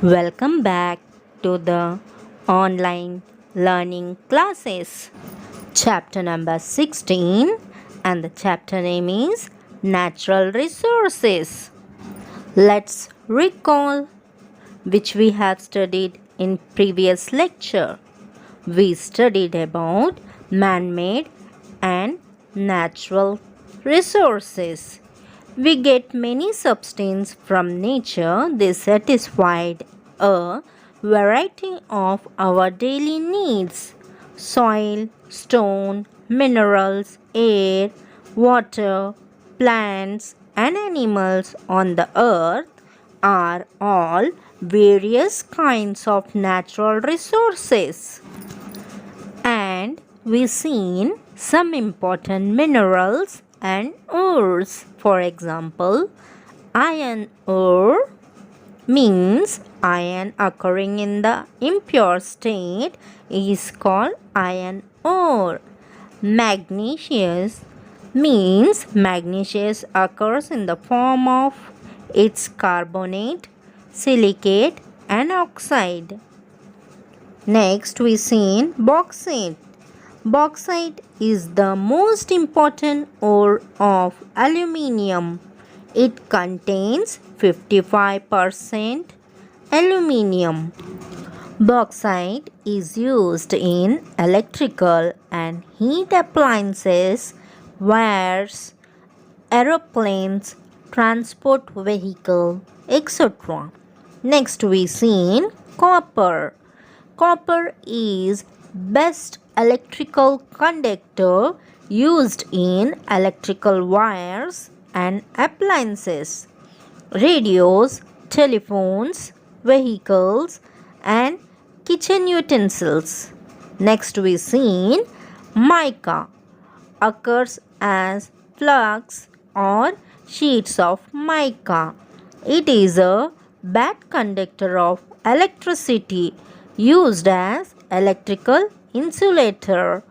Welcome back to the online learning classes. Chapter number 16, and the chapter name is Natural Resources. Let's recall which we have studied in previous lecture. We studied about man-made and natural resources. We get many substances from nature. They satisfied a variety of our daily needs. Soil, stone, minerals, air, water, plants and animals on the earth are all various kinds of natural resources. And we've seen some important minerals and ores. For example, iron ore means iron occurring in the impure state is called iron ore. Magnesium means magnesium occurs in the form of its carbonate, silicate and oxide. Next we seen bauxite. Bauxite is the most important ore of aluminium. It contains 55% aluminium. Bauxite is used in electrical and heat appliances, wires, aeroplanes, transport vehicle, etc. Next we seen copper. Copper is best electrical conductor used in electrical wires and appliances, radios, telephones, vehicles and kitchen utensils. Next we seen mica occurs as flakes or sheets of mica. It is a bad conductor of electricity used as electrical insulator,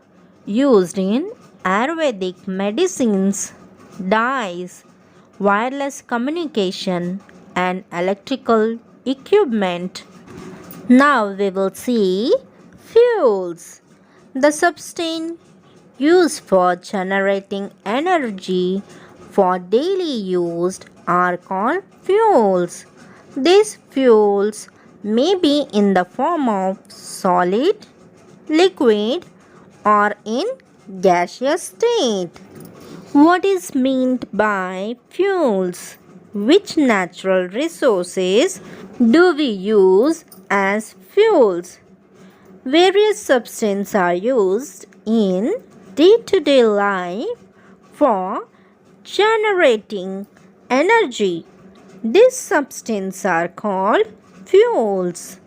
used in Ayurvedic medicines, dyes, wireless communication and electrical equipment. Now we will see fuels. The substance used for generating energy for daily use are called fuels. These fuels may be in the form of solid, liquid or in gaseous state. What is meant by fuels? Which natural resources do we use as fuels? Various substances are used in day-to-day life for generating energy. These substances are called fuels.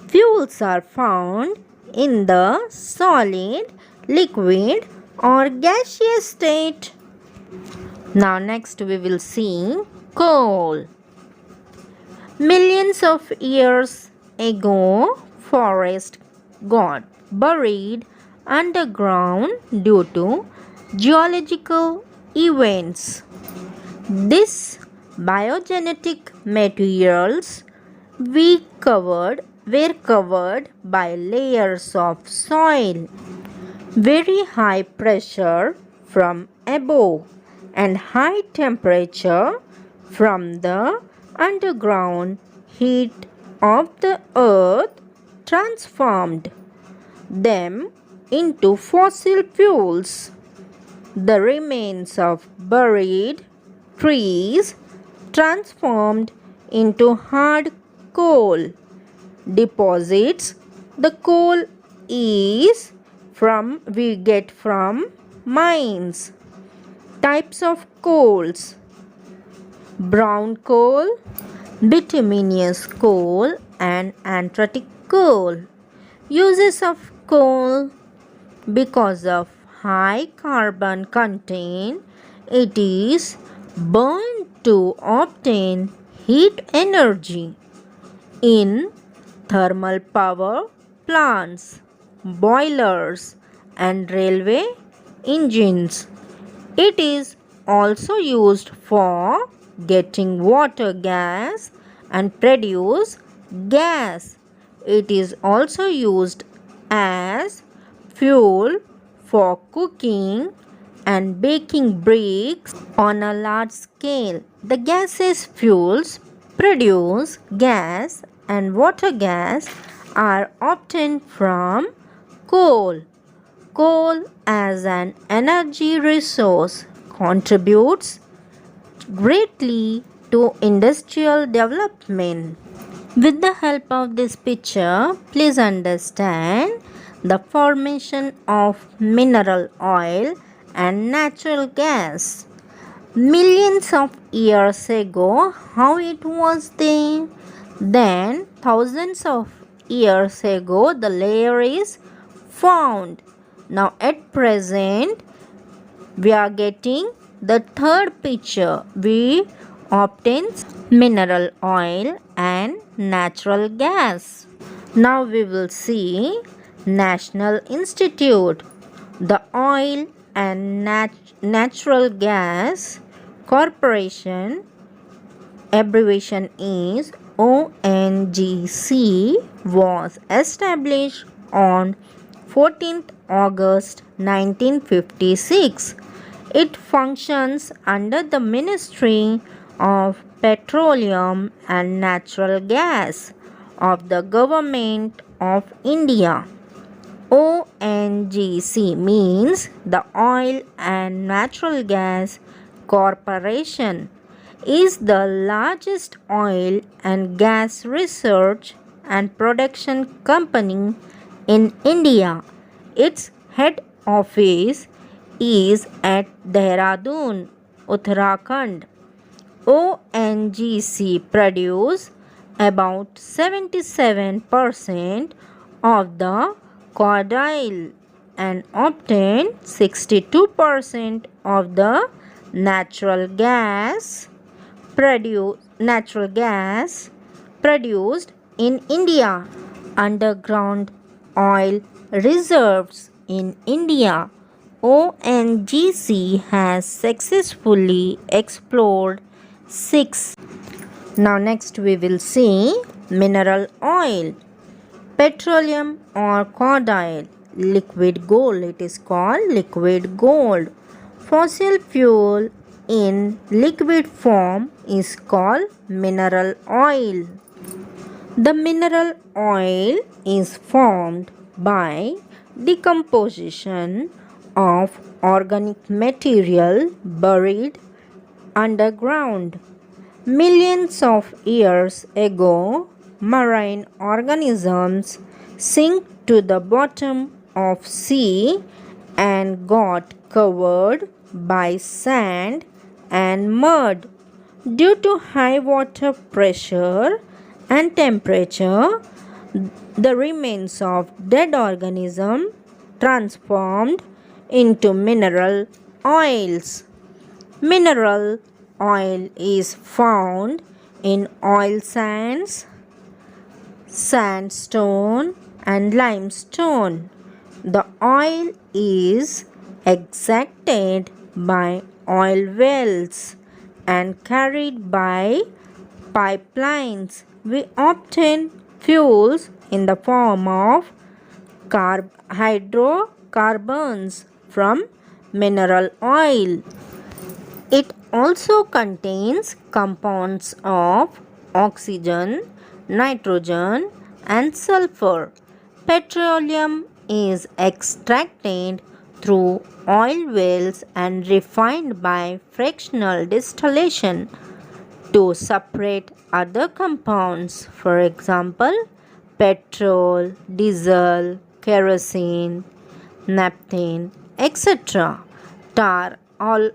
Fuels are found in the solid, liquid or gaseous state. Now next we will see coal. Millions of years ago, forests got buried underground due to geological events. These biogenetic materials were covered by layers of soil, very high pressure from above and high temperature from the underground heat of the earth transformed them into fossil fuels. The remains of buried trees transformed into hard coal deposits. The coal is we get from mines. Types of coals: brown coal, bituminous coal and anthracic coal. Uses of coal: because of high carbon content, it is burned to obtain heat energy in thermal power plants, boilers and railway engines. It is also used for getting water gas and produce gas. It is also used as fuel for cooking and baking bricks on a large scale. The gaseous fuels produce gas and water gas are obtained from coal. Coal as an energy resource contributes greatly to industrial development. With the help of this picture, please understand the formation of mineral oil and natural gas. Millions of years ago, how it was there? Then, thousands of years ago, the layer is found. Now, at present, we are getting the third picture. We obtain mineral oil and natural gas. Now we will see National Institute. The Oil and Natural Gas Corporation, abbreviation is ONGC, was established on 14th August 1956. It functions under the Ministry of Petroleum and Natural Gas of the Government of India. ONGC means the Oil and Natural Gas Corporation is the largest oil and gas research and production company in India. Its head office is at Dehradun, Uttarakhand. ONGC produce about 77% of the crude oil and obtain 62% of the natural gas produced in India. Underground oil reserves in India. ONGC has successfully explored 6. Now next we will see mineral oil, petroleum or crude oil, liquid gold. It is called liquid gold. Fossil fuel in liquid form is called mineral oil. The mineral oil is formed by decomposition of organic material buried underground. Millions of years ago, marine organisms sink to the bottom of sea and got covered by sand and mud. Due to high water pressure and temperature, the remains of dead organism transformed into mineral oils. Mineral oil is found in oil sands, sandstone and limestone. The oil is extracted by oil wells and carried by pipelines. We obtain fuels in the form of hydrocarbons from mineral oil. It also contains compounds of oxygen, nitrogen and sulfur. Petroleum is extracted through oil wells and refined by fractional distillation to separate other compounds, for example, petrol, diesel, kerosene, naphthalene, etc. Tar all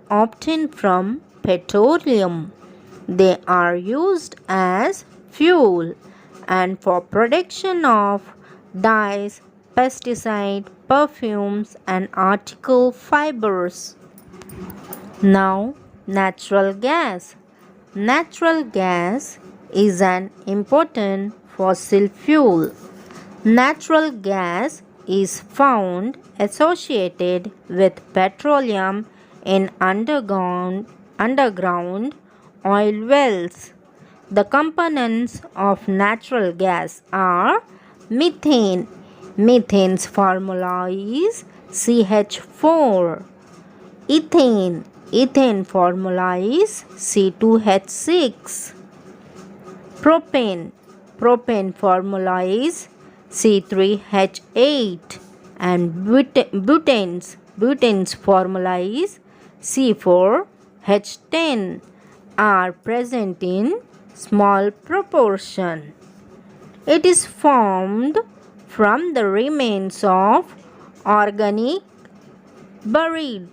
obtained from petroleum. They are used as fuel and for production of dyes, pesticides, perfumes and article fibers. Now, natural gas. Natural gas is an important fossil fuel. Natural gas is found associated with petroleum in underground oil wells. The components of natural gas are methane. Methane's formula is CH4. Ethane. Ethane formula is C2H6. Propane. Propane formula is C3H8. And butane's formula is C4H10 are present in small proportion. It is formed from the remains of organic buried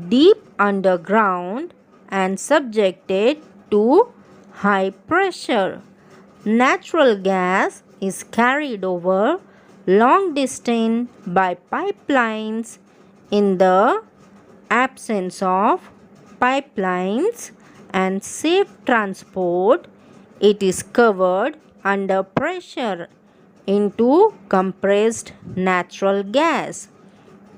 deep underground and subjected to high pressure. Natural gas is carried over long distance by pipelines. In the absence of pipelines and safe transport, it is covered under pressure into compressed natural gas,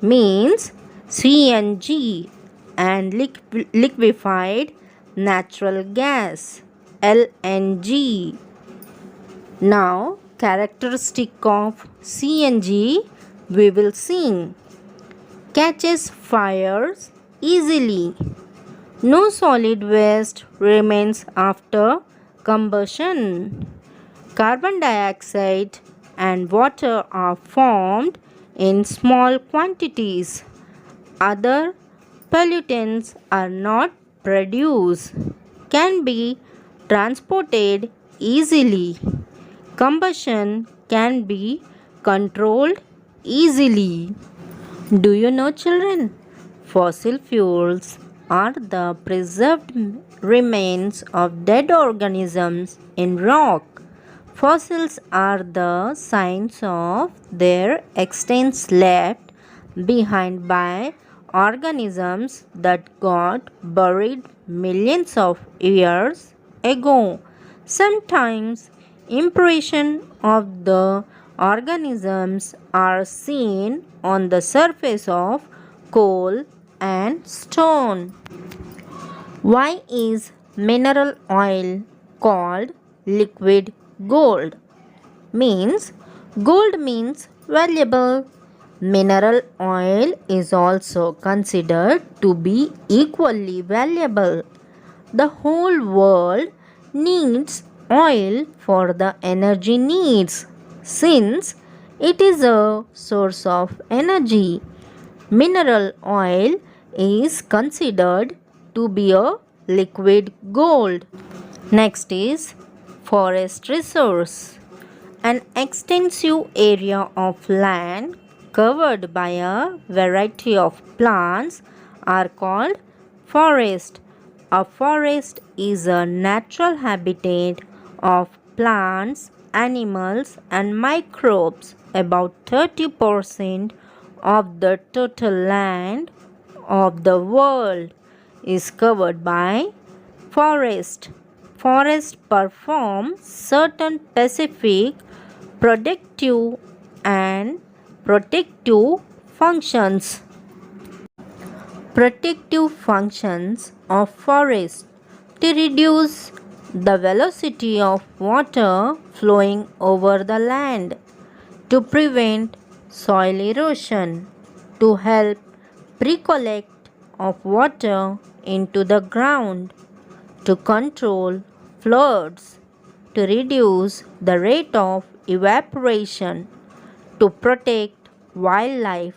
means CNG, and liquefied natural gas, LNG. Now, characteristic of CNG we will see. Catches fires easily. No solid waste remains after combustion. Carbon dioxide and water are formed in small quantities. Other pollutants are not produced. Can be transported easily. Combustion can be controlled easily. Do you know, children? Fossil fuels are the preserved remains of dead organisms in rock. Fossils are the signs of their extents left behind by organisms that got buried millions of years ago. Sometimes impressions of the organisms are seen on the surface of coal and stone. Why is mineral oil called liquid gold? Gold means valuable. Mineral oil is also considered to be equally valuable. The whole world needs oil for the energy needs, since it is a source of energy. Mineral oil is considered to be a liquid gold. Next is forest resource. An extensive area of land covered by a variety of plants are called forest. A forest is a natural habitat of plants, animals, and microbes. About 30% of the total land of the world is covered by forest. Forests perform certain specific productive and protective functions. Protective functions of forests to reduce the velocity of water flowing over the land, to prevent soil erosion, to help pre-collect of water into the ground, to control floods, to reduce the rate of evaporation, to protect wildlife,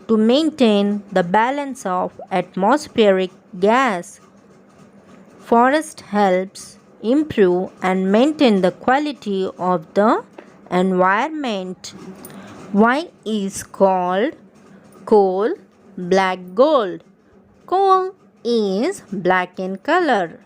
to maintain the balance of atmospheric gas. Forest helps improve and maintain the quality of the environment. Why is called coal black gold? Coal is black in color.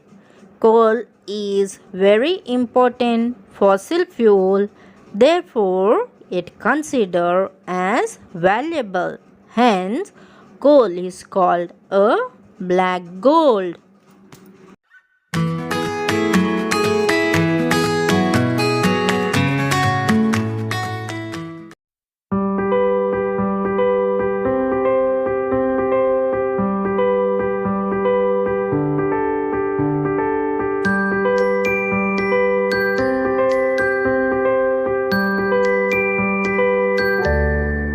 Coal is very important fossil fuel, therefore it considered as valuable. Hence, coal is called a black gold.